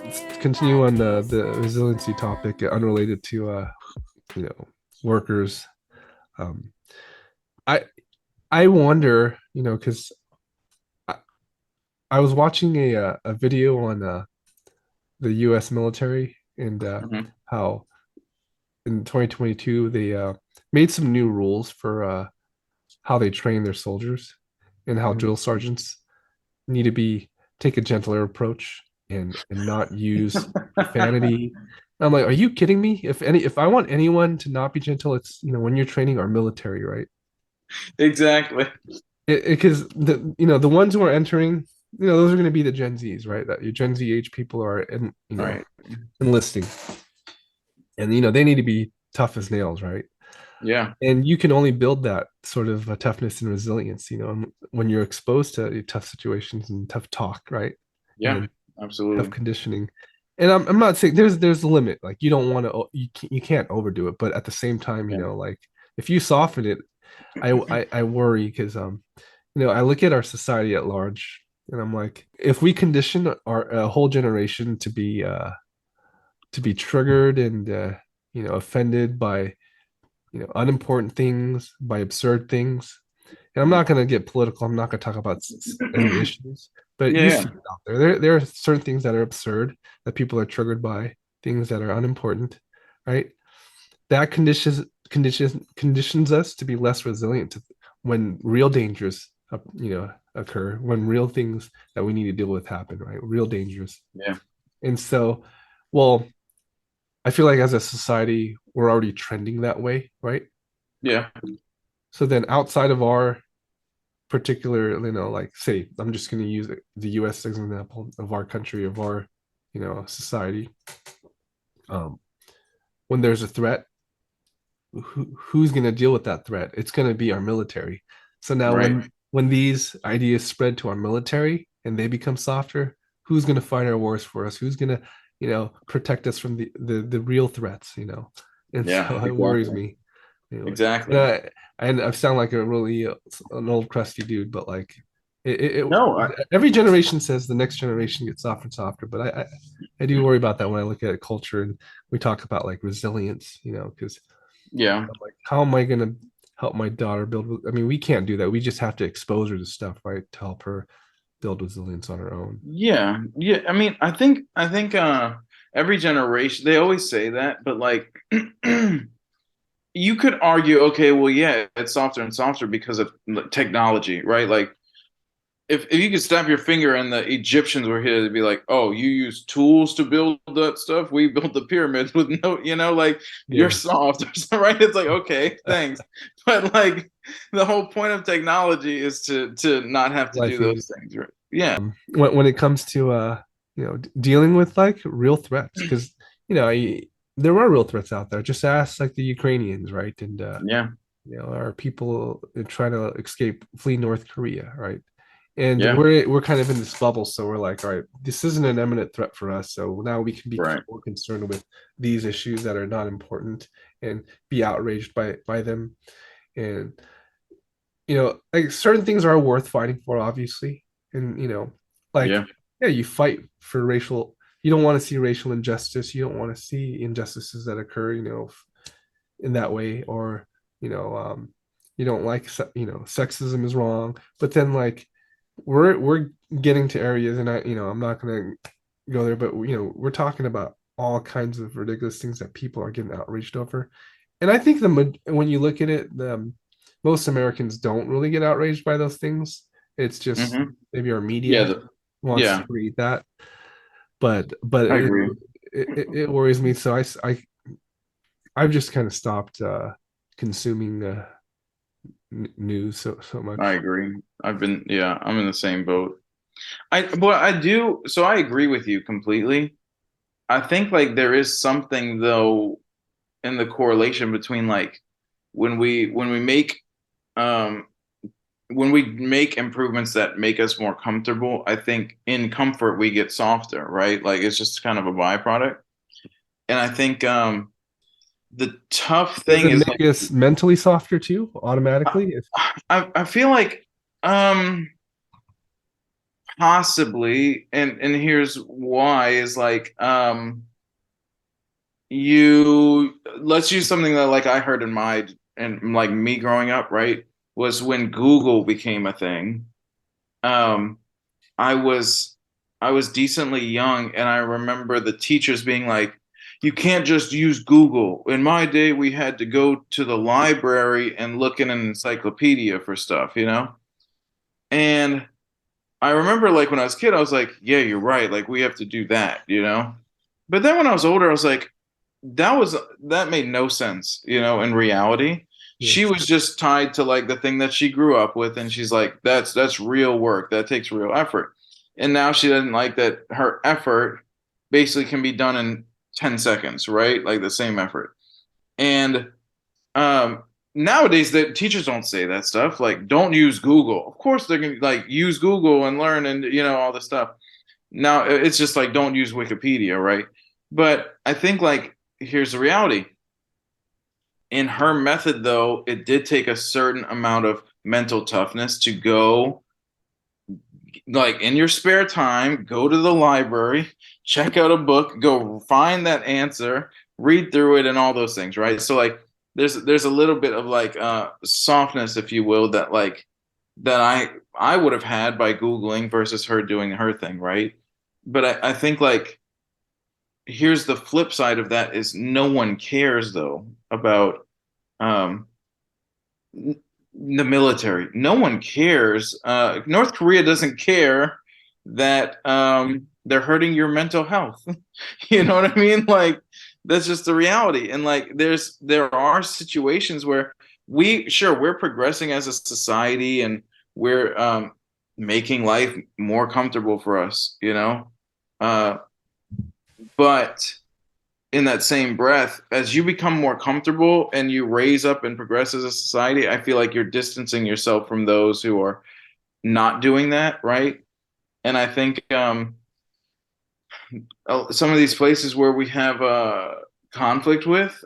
let's continue on the resiliency topic, unrelated to you know workers. Um, I I wonder, because I, I was watching a video on the U.S. military and Hmm. how in 2022 they made some new rules for how they train their soldiers and how drill sergeants need to be take a gentler approach and not use profanity. I'm like, are you kidding me? If I want anyone to not be gentle, it's when you're training our military, right? Exactly. Because the ones who are entering, those are going to be the Gen Zs, right? That your Gen Z age people are Right. enlisting, and they need to be tough as nails, right? Yeah. And you can only build that sort of toughness and resilience, when you're exposed to tough situations and tough talk, right? Yeah. And tough Absolutely. conditioning. And I'm not saying there's a limit. Like you don't want to you can't overdo it, but at the same time, Yeah. like if you soften it, I worry because I look at our society at large and I'm like, if we condition our a whole generation to be triggered and offended by unimportant things, by absurd things. And I'm not going to get political. I'm not going to talk about any issues, but you Yeah. see it out there. There are certain things that are absurd that people are triggered by, things that are unimportant, right? That conditions us to be less resilient when real dangers, occur, when real things that we need to deal with happen, right? Real dangers. Yeah. And so, well, I feel like as a society, we're already trending that way, right? Yeah. So then outside of our particular, like say, I'm just going to use the US as an example of our country, of our, society. Um, when there's a threat, who's going to deal with that threat? It's going to be our military. So now Right. when these ideas spread to our military and they become softer, who's going to fight our wars for us? Who's going to, protect us from the real threats, And Yeah. so it worries Exactly. me. Anyway, and Exactly. I sound like a really an old crusty dude, but like No. every generation says the next generation gets softer and softer, but I do worry about that when I look at culture and we talk about like resilience, because Yeah. I'm like, how am I gonna help my daughter build? I mean, we can't do that. We just have to expose her to stuff, right, to help her build resilience on her own. Yeah. Yeah. I mean, I think every generation they always say that, but like you could argue, okay, well, yeah, it's softer and softer because of technology, right? Like if you could snap your finger and the Egyptians were here, they'd be like, "Oh, you use tools to build that stuff? We built the pyramids with no, like you're Yeah. soft, right?" It's like, okay, thanks, but like the whole point of technology is to not have to do Life easy. those things, right? Yeah, When it comes to dealing with like real threats, because there are real threats out there. Just ask like the Ukrainians, right? And yeah, our people trying to flee North Korea, right? And yeah, we're kind of in this bubble, so we're like, all right, this isn't an imminent threat for us, so now we can be right, more concerned with these issues that are not important and be outraged by them. And like certain things are worth fighting for, obviously. And like, yeah, yeah, you fight for racial, you don't want to see racial injustice, you don't want to see injustices that occur, in that way, or you don't like sexism is wrong. But then like we're getting to areas, and I'm not gonna go there, but we're talking about all kinds of ridiculous things that people are getting outraged over. And I think when you look at it, most Americans don't really get outraged by those things. It's just hmm, maybe our yeah, media wants to yeah. create that, but I agree. it worries me. So I've just kind of stopped consuming news so I much. agree. Yeah, I'm in the same boat. But I do. So I agree with you completely. I think like there is something though in the correlation between like when we make um when we make improvements that make us more comfortable, I think in comfort we get softer, right? Like it's just kind of a byproduct. And I think the tough Does thing it is make like us mentally softer too, I, automatically? I feel like um possibly, and here's why is like you let's use something that like I heard in my and like me growing up, right? Was when Google became a thing. Um, I was I was decently young, and I remember the teachers being like, "You can't just use Google." In my day, we had to go to the library and look in an encyclopedia for stuff, you know? And I remember like when I was a kid, I was like, "Yeah, you're right. Like we have to do that," you know? But then when I was older, I was like, that made no sense, you know, in reality. She Yes. was just tied to like the thing that she grew up with, and she's like, that's real work. That takes real effort. And now she doesn't like that her effort basically can be done in 10 seconds, right? Like the same effort. And um nowadays the teachers don't say that stuff. Like, don't use Google. Of course they're gonna like use Google and learn and you know all this stuff. Now it's just like don't use Wikipedia, right? But I think like here's the reality. In her method, though, it did take a certain amount of mental toughness to go, like in your spare time, go to the library, check out a book, go find that answer, read through it, and all those things, right? So like, there's a little bit of like softness, if you will, that like that I would have had by Googling versus her doing her thing, right? But I think like here's the flip side of that is no one cares though about um the military. No one cares. North Korea doesn't care that they're hurting your mental health. You know what I mean? Like that's just the reality. And like there are situations where we're progressing as a society and we're making life more comfortable for us, you know? Uh, but in that same breath, as you become more comfortable and you raise up and progress as a society, I feel like you're distancing yourself from those who are not doing that, right? And I think some of these places where we have conflict with,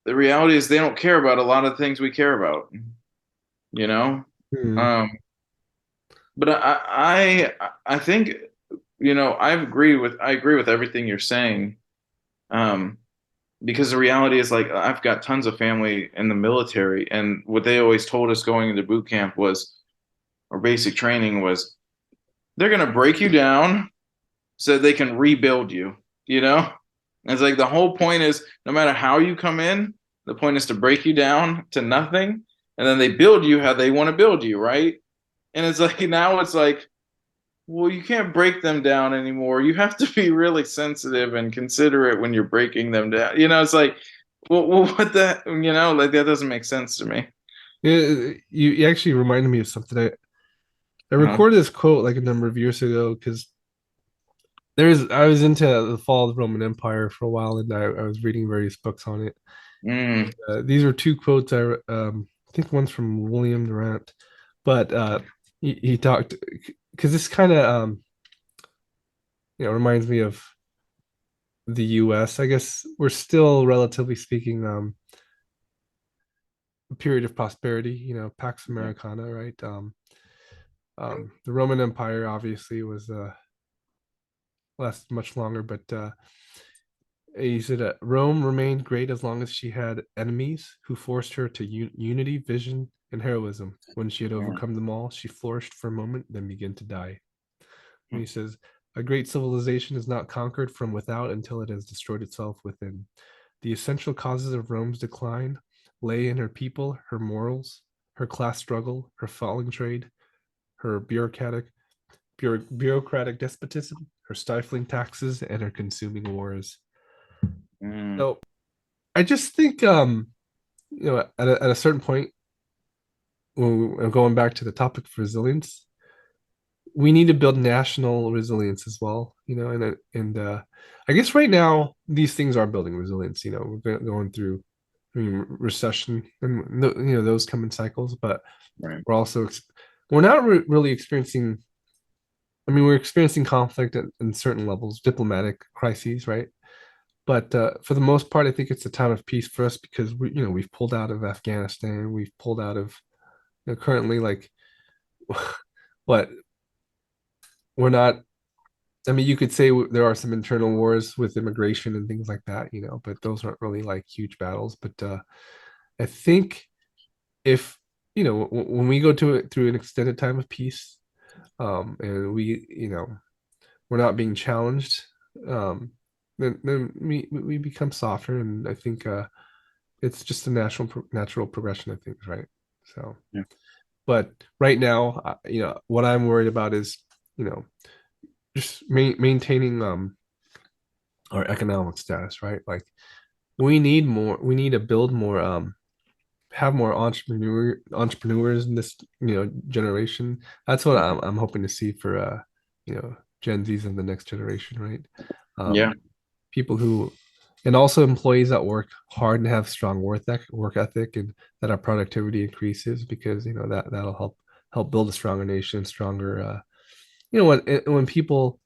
the reality is they don't care about a lot of things we care about, you know? Hmm. Um, but I think, you know, I agree with everything you're saying. Um, because the reality is like I've got tons of family in the military, and what they always told us going into boot camp was, or basic training was, they're gonna break you down so they can rebuild you. You know, and it's like the whole point is no matter how you come in, the point is to break you down to nothing, and then they build you how they want to build you, right? And it's like now it's like well, you can't break them down anymore. You have to be really sensitive and considerate when you're breaking them down. You know, it's like, well what the, you know, like that doesn't make sense to me. Yeah, you actually reminded me of something. I Uh-huh. recorded this quote like a number of years ago because I was into the fall of the Roman Empire for a while, and I was reading various books on it. Mm, These are two quotes. I think one's from William Durant, but he talked because this kind of reminds me of the U.S. I guess we're still, relatively speaking, a period of prosperity. Pax yeah. Americana, right? The Roman Empire obviously was lasted much longer, but he said Rome remained great as long as she had enemies who forced her to unity, vision, and heroism. When she had Yeah. overcome them all, she flourished for a moment, then began to die. And he says, a great civilization is not conquered from without until it has destroyed itself within. The essential causes of Rome's decline lay in her people, her morals, her class struggle, her falling trade, her bureaucratic despotism, her stifling taxes, and her consuming wars. Mm, So I just think, at a certain point, when going back to the topic of resilience, we need to build national resilience as well. And I guess right now these things are building resilience. We're going through, I mean, recession, and those come in cycles, but right. we're also we're not really experiencing. I mean, we're experiencing conflict in certain levels, diplomatic crises, right? But for the most part, I think it's a time of peace for us because we've pulled out of Afghanistan, we've pulled out of currently like what we're not. I mean, you could say there are some internal wars with immigration and things like that, but those aren't really like huge battles. But I think if when we go to it through an extended time of peace, and we're not being challenged, um, then we become softer, and I think it's just a natural progression of things, right? So, Yeah. but right now, what I'm worried about is you know just maintaining our economic status, right? Like we need to build more, have more entrepreneurs in this, generation. That's what I'm hoping to see for Gen Zs in the next generation, right? Yeah. People who, and also employees that work hard and have strong work ethic, and that our productivity increases, because that'll help build a stronger nation, stronger when people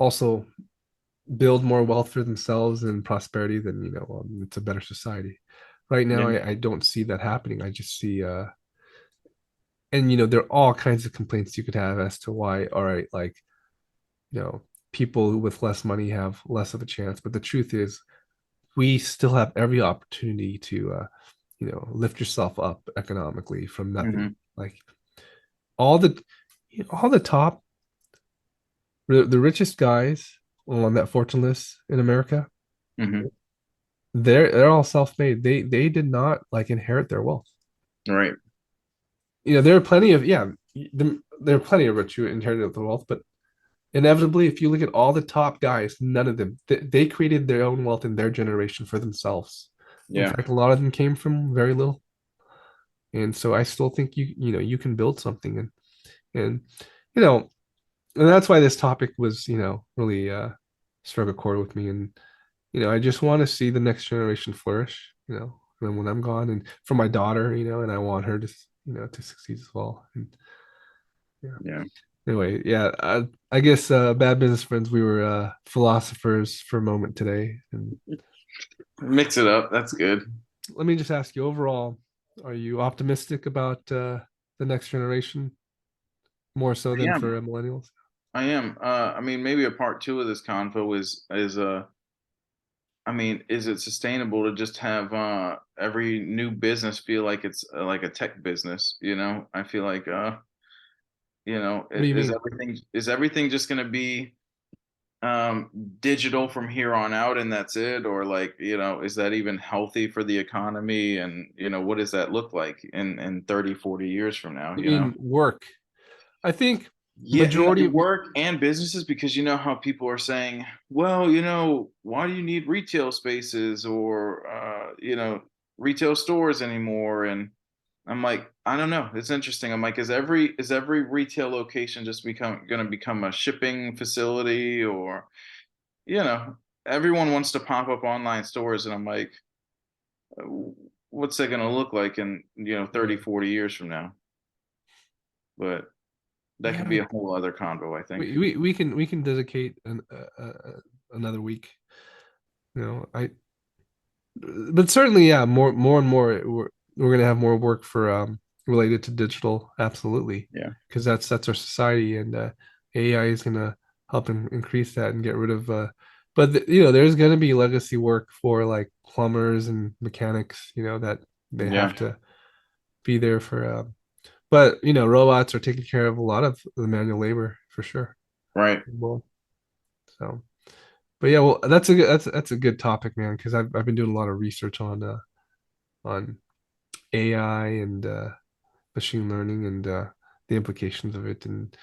also build more wealth for themselves and prosperity, then it's a better society. Right now, Yeah. I don't see that happening. I just see and there are all kinds of complaints you could have as to why, all right, like, you know people with less money have less of a chance, but the truth is we still have every opportunity to lift yourself up economically from nothing. Hmm. Like all the all the top, the richest guys on that fortune list in America, Hmm. they're all self-made. They did not like inherit their wealth. Right. There are plenty of, there are plenty of rich who inherited the wealth, but inevitably, if you look at all the top guys, none of them, they created their own wealth in their generation for themselves. In Yeah. fact, a lot of them came from very little. And so I still think you can build something, and you know and that's why this topic was really struck a chord with me. And I just want to see the next generation flourish, and when I'm gone, and for my daughter, and I want her to to succeed as well. And yeah, Yeah. anyway, yeah, I guess bad business friends, we were philosophers for a moment today. And Mix it up. That's good. let me just ask you, overall, are you optimistic about the next generation more so I than am. for millennials? I am. I mean, maybe a part two of this convo is I mean, is it sustainable to just have every new business feel like it's like a tech business? I feel like What do you mean? is everything just going to be um digital from here on out and that's it, or like, is that even healthy for the economy? And what does that look like in 30, 40 years from now, You mean work? I think Yeah, majority of work and businesses, because you know how people are saying, well, why do you need retail spaces or retail stores anymore? And I'm like, I don't know. It's interesting. I'm like, is every retail location just going to become a shipping facility? Or you know, everyone wants to pop up online stores, and I'm like, uh, what's that going to look like in 30, 40 years from now? But that could yeah, be a whole other convo, I think. we can dedicate another week. I but certainly, yeah, more and more we're gonna have more work for related to digital, absolutely, Yeah. because that's our society. And AI is gonna help increase that and get rid of but there's gonna be legacy work for like plumbers and mechanics, that they Yeah. have to be there for but robots are taking care of a lot of the manual labor for sure. Right. Well, so but yeah, well, that's a good topic, man, because I've been doing a lot of research on AI and machine learning, and the implications of it. And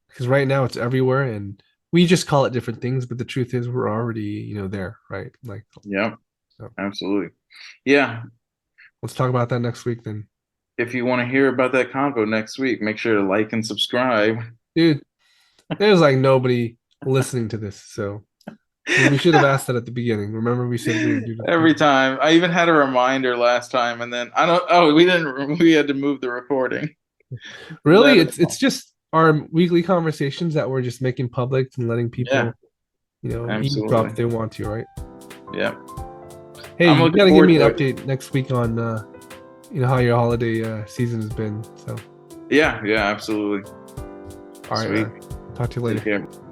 because right now it's everywhere, and we just call it different things, but the truth is we're already there, right? Like, Yeah. so Absolutely. Yeah. let's talk about that next week then, If you want to hear about that convo next week, make sure to like and subscribe. dude. There's like nobody listening to this, so we should have asked that at the beginning. Remember, we said we would do it at the Every beginning. time. I even had a reminder last time, and then I don't. Oh, we didn't. We had to move the recording. Really, That is, it's just our weekly conversations that we're just making public and letting yeah, people eavesdrop if absolutely. they want to, right? Yeah, Hey, I'm you looking got to give forward me an to it. update next week on how your holiday season has been. So, Yeah, yeah, absolutely. all right, Sweet. man. Talk to you Take later. care.